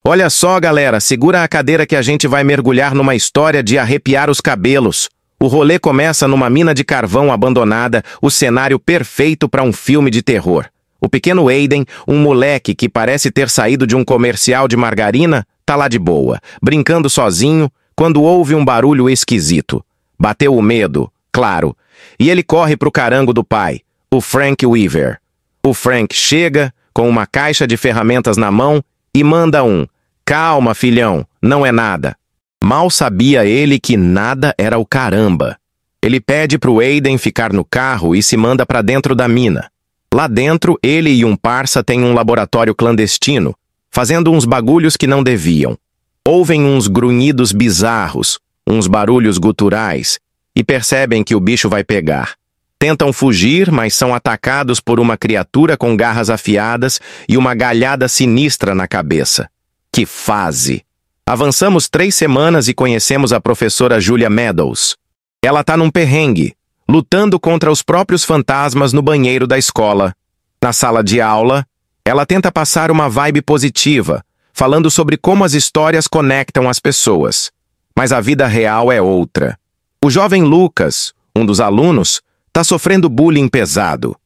Olha só, galera, segura a cadeira que a gente vai mergulhar numa história de arrepiar os cabelos. O rolê começa numa mina de carvão abandonada, o cenário perfeito para um filme de terror. O pequeno Aiden, um moleque que parece ter saído de um comercial de margarina, tá lá de boa, brincando sozinho, quando ouve um barulho esquisito. Bateu o medo, claro, e ele corre pro carango do pai, o Frank Weaver. O Frank chega, com uma caixa de ferramentas na mão, e manda um: "Calma, filhão, não é nada." Mal sabia ele que nada era o caramba. Ele pede pro Aiden ficar no carro e se manda pra dentro da mina. Lá dentro, ele e um parça têm um laboratório clandestino, fazendo uns bagulhos que não deviam. Ouvem uns grunhidos bizarros, uns barulhos guturais, e percebem que o bicho vai pegar. Tentam fugir, mas são atacados por uma criatura com garras afiadas e uma galhada sinistra na cabeça. Que fase! Avançamos 3 semanas e conhecemos a professora Julia Meadows. Ela tá num perrengue, lutando contra os próprios fantasmas no banheiro da escola. Na sala de aula, ela tenta passar uma vibe positiva, falando sobre como as histórias conectam as pessoas. Mas a vida real é outra. O jovem Lucas, um dos alunos, tá sofrendo bullying pesado.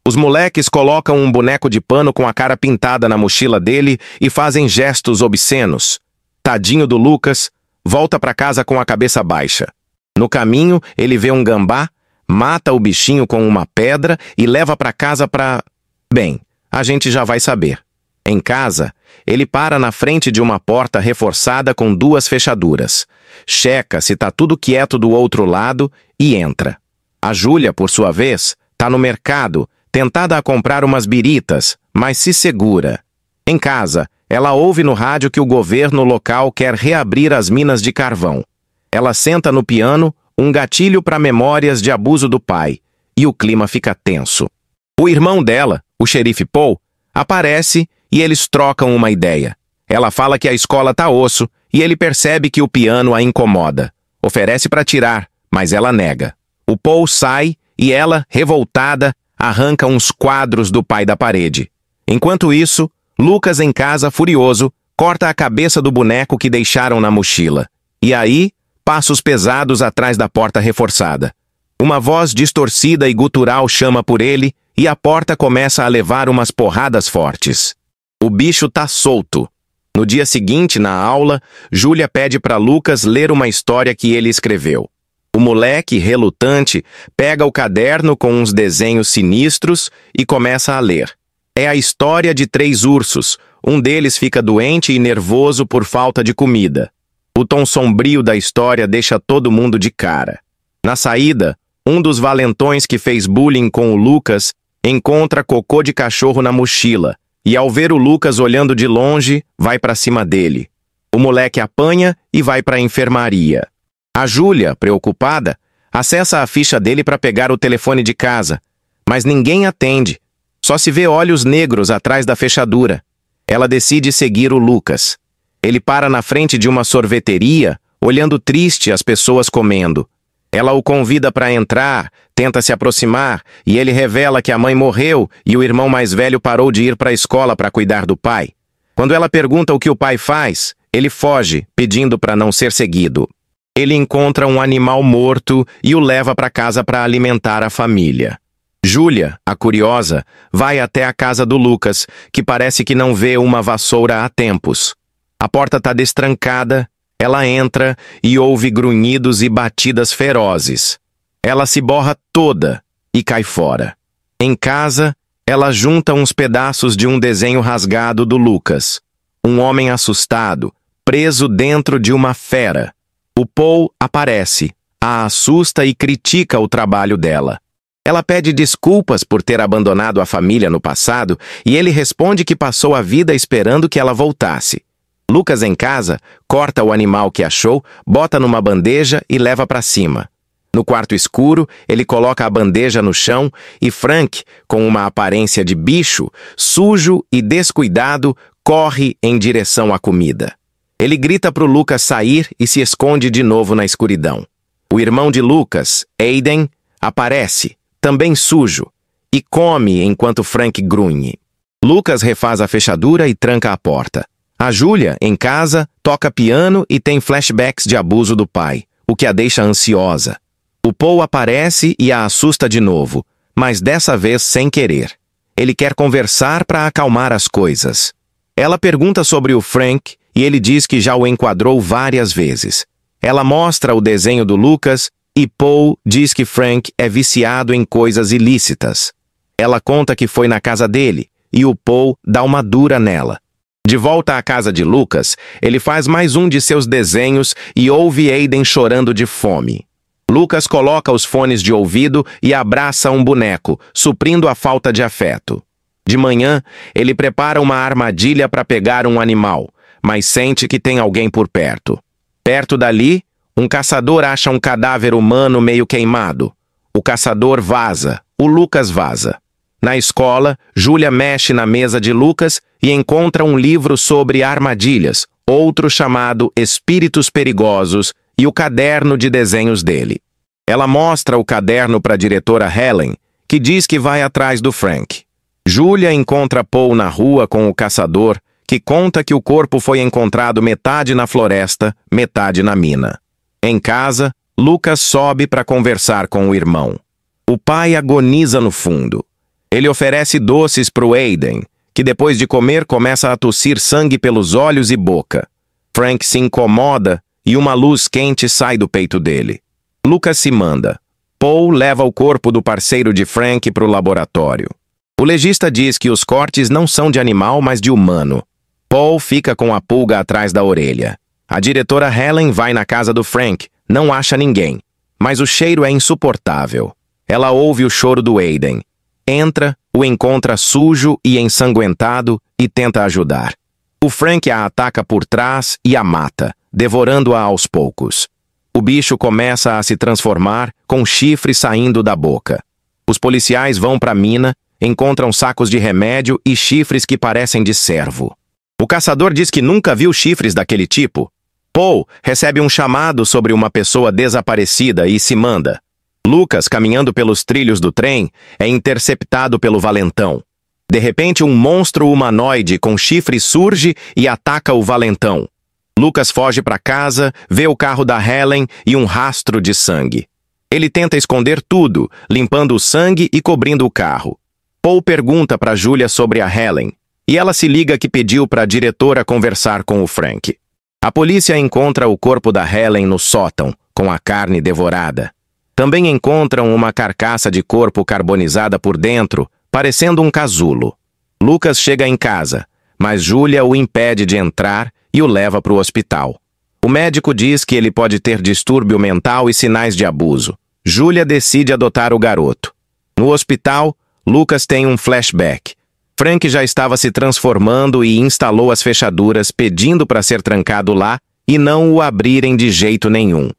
Os moleques colocam um boneco de pano com a cara pintada na mochila dele e fazem gestos obscenos. Tadinho do Lucas, volta pra casa com a cabeça baixa. No caminho, ele vê um gambá, mata o bichinho com uma pedra e leva pra casa pra... Bem, a gente já vai saber. Em casa, ele para na frente de uma porta reforçada com 2 fechaduras. Checa se tá tudo quieto do outro lado e entra. A Júlia, por sua vez, tá no mercado, tentada a comprar umas biritas, mas se segura. Em casa, ela ouve no rádio que o governo local quer reabrir as minas de carvão. Ela senta no piano, um gatilho para memórias de abuso do pai, e o clima fica tenso. O irmão dela, o xerife Paul, aparece e eles trocam uma ideia. Ela fala que a escola tá osso e ele percebe que o piano a incomoda. Oferece para tirar, mas ela nega. O Paul sai e ela, revoltada, arranca uns quadros do pai da parede. Enquanto isso, Lucas, em casa, furioso, corta a cabeça do boneco que deixaram na mochila. E aí, passos pesados atrás da porta reforçada. Uma voz distorcida e gutural chama por ele e a porta começa a levar umas porradas fortes. O bicho tá solto. No dia seguinte, na aula, Júlia pede para Lucas ler uma história que ele escreveu. O moleque, relutante, pega o caderno com uns desenhos sinistros e começa a ler. É a história de 3 ursos. Um deles fica doente e nervoso por falta de comida. O tom sombrio da história deixa todo mundo de cara. Na saída, um dos valentões que fez bullying com o Lucas encontra cocô de cachorro na mochila e, ao ver o Lucas olhando de longe, vai pra cima dele. O moleque apanha e vai pra enfermaria. A Júlia, preocupada, acessa a ficha dele para pegar o telefone de casa, mas ninguém atende. Só se vê olhos negros atrás da fechadura. Ela decide seguir o Lucas. Ele para na frente de uma sorveteria, olhando triste as pessoas comendo. Ela o convida para entrar, tenta se aproximar, e ele revela que a mãe morreu e o irmão mais velho parou de ir para a escola para cuidar do pai. Quando ela pergunta o que o pai faz, ele foge, pedindo para não ser seguido. Ele encontra um animal morto e o leva para casa para alimentar a família. Júlia, a curiosa, vai até a casa do Lucas, que parece que não vê uma vassoura há tempos. A porta está destrancada, ela entra e ouve grunhidos e batidas ferozes. Ela se borra toda e cai fora. Em casa, ela junta uns pedaços de um desenho rasgado do Lucas. Um homem assustado, preso dentro de uma fera. O Paul aparece, a assusta e critica o trabalho dela. Ela pede desculpas por ter abandonado a família no passado e ele responde que passou a vida esperando que ela voltasse. Lucas, em casa, corta o animal que achou, bota numa bandeja e leva para cima. No quarto escuro, ele coloca a bandeja no chão e Frank, com uma aparência de bicho, sujo e descuidado, corre em direção à comida. Ele grita pro Lucas sair e se esconde de novo na escuridão. O irmão de Lucas, Aiden, aparece, também sujo, e come enquanto Frank grunhe. Lucas refaz a fechadura e tranca a porta. A Julia, em casa, toca piano e tem flashbacks de abuso do pai, o que a deixa ansiosa. O Paul aparece e a assusta de novo, mas dessa vez sem querer. Ele quer conversar para acalmar as coisas. Ela pergunta sobre o Frank e ele diz que já o enquadrou várias vezes. Ela mostra o desenho do Lucas e Paul diz que Frank é viciado em coisas ilícitas. Ela conta que foi na casa dele e o Paul dá uma dura nela. De volta à casa de Lucas, ele faz mais um de seus desenhos e ouve Aiden chorando de fome. Lucas coloca os fones de ouvido e abraça um boneco, suprindo a falta de afeto. De manhã, ele prepara uma armadilha para pegar um animal, mas sente que tem alguém por perto. Perto dali, um caçador acha um cadáver humano meio queimado. O caçador vaza, o Lucas vaza. Na escola, Julia mexe na mesa de Lucas e encontra um livro sobre armadilhas, outro chamado Espíritos Perigosos, e o caderno de desenhos dele. Ela mostra o caderno para a diretora Helen, que diz que vai atrás do Frank. Julia encontra Paul na rua com o caçador, que conta que o corpo foi encontrado metade na floresta, metade na mina. Em casa, Lucas sobe para conversar com o irmão. O pai agoniza no fundo. Ele oferece doces para o Aiden, que depois de comer começa a tossir sangue pelos olhos e boca. Frank se incomoda e uma luz quente sai do peito dele. Lucas se manda. Paul leva o corpo do parceiro de Frank para o laboratório. O legista diz que os cortes não são de animal, mas de humano. Paul fica com a pulga atrás da orelha. A diretora Helen vai na casa do Frank, não acha ninguém, mas o cheiro é insuportável. Ela ouve o choro do Aiden. Entra, o encontra sujo e ensanguentado e tenta ajudar. O Frank a ataca por trás e a mata, devorando-a aos poucos. O bicho começa a se transformar, com chifres saindo da boca. Os policiais vão para a mina, encontram sacos de remédio e chifres que parecem de cervo. O caçador diz que nunca viu chifres daquele tipo. Paul recebe um chamado sobre uma pessoa desaparecida e se manda. Lucas, caminhando pelos trilhos do trem, é interceptado pelo valentão. De repente, um monstro humanoide com chifres surge e ataca o valentão. Lucas foge para casa, vê o carro da Helen e um rastro de sangue. Ele tenta esconder tudo, limpando o sangue e cobrindo o carro. Paul pergunta para Julia sobre a Helen, e ela se liga que pediu para a diretora conversar com o Frank. A polícia encontra o corpo da Helen no sótão, com a carne devorada. Também encontram uma carcaça de corpo carbonizada por dentro, parecendo um casulo. Lucas chega em casa, mas Julia o impede de entrar e o leva para o hospital. O médico diz que ele pode ter distúrbio mental e sinais de abuso. Julia decide adotar o garoto. No hospital, Lucas tem um flashback. Frank já estava se transformando e instalou as fechaduras, pedindo para ser trancado lá e não o abrirem de jeito nenhum.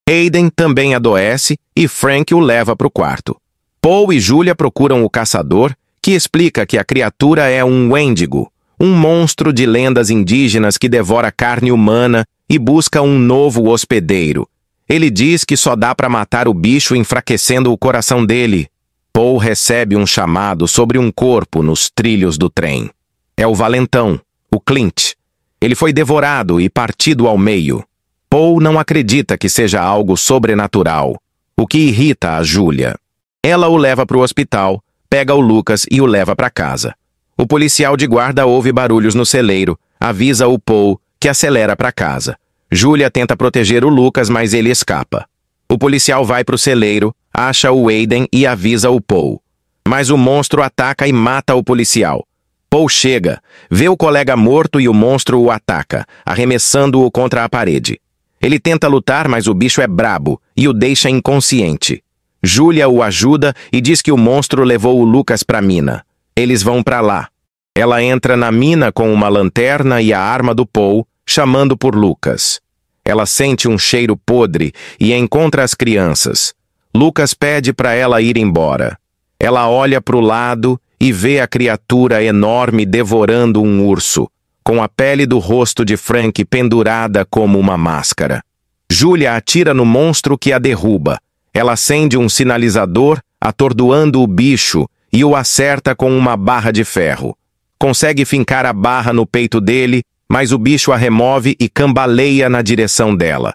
Aiden também adoece e Frank o leva para o quarto. Paul e Julia procuram o caçador, que explica que a criatura é um Wendigo, um monstro de lendas indígenas que devora carne humana e busca um novo hospedeiro. Ele diz que só dá para matar o bicho enfraquecendo o coração dele. Paul recebe um chamado sobre um corpo nos trilhos do trem. É o valentão, o Clint. Ele foi devorado e partido ao meio. Paul não acredita que seja algo sobrenatural, o que irrita a Julia. Ela o leva para o hospital, pega o Lucas e o leva para casa. O policial de guarda ouve barulhos no celeiro, avisa o Paul, que acelera para casa. Julia tenta proteger o Lucas, mas ele escapa. O policial vai para o celeiro, acha o Aiden e avisa o Paul. Mas o monstro ataca e mata o policial. Paul chega, vê o colega morto e o monstro o ataca, arremessando-o contra a parede. Ele tenta lutar, mas o bicho é brabo e o deixa inconsciente. Julia o ajuda e diz que o monstro levou o Lucas para a mina. Eles vão para lá. Ela entra na mina com uma lanterna e a arma do Paul, chamando por Lucas. Ela sente um cheiro podre e encontra as crianças. Lucas pede para ela ir embora. Ela olha para o lado e vê a criatura enorme devorando um urso, com a pele do rosto de Frank pendurada como uma máscara. Julia atira no monstro que a derruba. Ela acende um sinalizador, atordoando o bicho, e o acerta com uma barra de ferro. Consegue fincar a barra no peito dele, mas o bicho a remove e cambaleia na direção dela.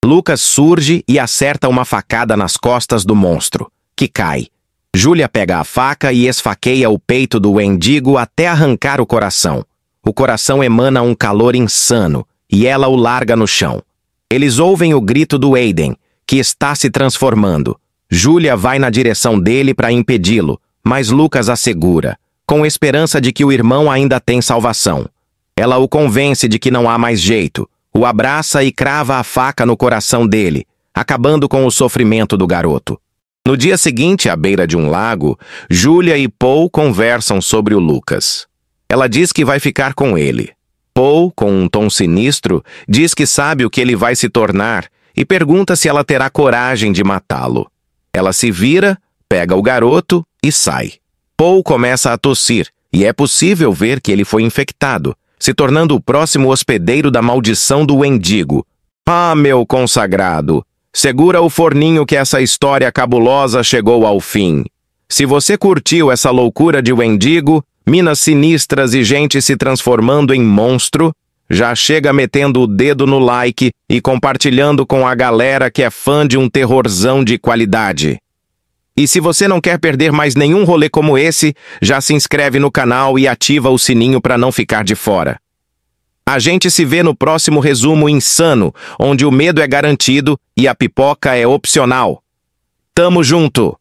Lucas surge e acerta uma facada nas costas do monstro, que cai. Júlia pega a faca e esfaqueia o peito do Wendigo até arrancar o coração. O coração emana um calor insano e ela o larga no chão. Eles ouvem o grito do Aiden, que está se transformando. Júlia vai na direção dele para impedi-lo, mas Lucas a segura, com esperança de que o irmão ainda tem salvação. Ela o convence de que não há mais jeito, o abraça e crava a faca no coração dele, acabando com o sofrimento do garoto. No dia seguinte, à beira de um lago, Júlia e Paul conversam sobre o Lucas. Ela diz que vai ficar com ele. Paul, com um tom sinistro, diz que sabe o que ele vai se tornar e pergunta se ela terá coragem de matá-lo. Ela se vira, pega o garoto e sai. Paul começa a tossir e é possível ver que ele foi infectado, se tornando o próximo hospedeiro da maldição do Wendigo. Ah, meu consagrado! Segura o forninho que essa história cabulosa chegou ao fim. Se você curtiu essa loucura de Wendigo, minas sinistras e gente se transformando em monstro, já chega metendo o dedo no like e compartilhando com a galera que é fã de um terrorzão de qualidade. E se você não quer perder mais nenhum rolê como esse, já se inscreve no canal e ativa o sininho para não ficar de fora. A gente se vê no próximo resumo insano, onde o medo é garantido e a pipoca é opcional. Tamo junto!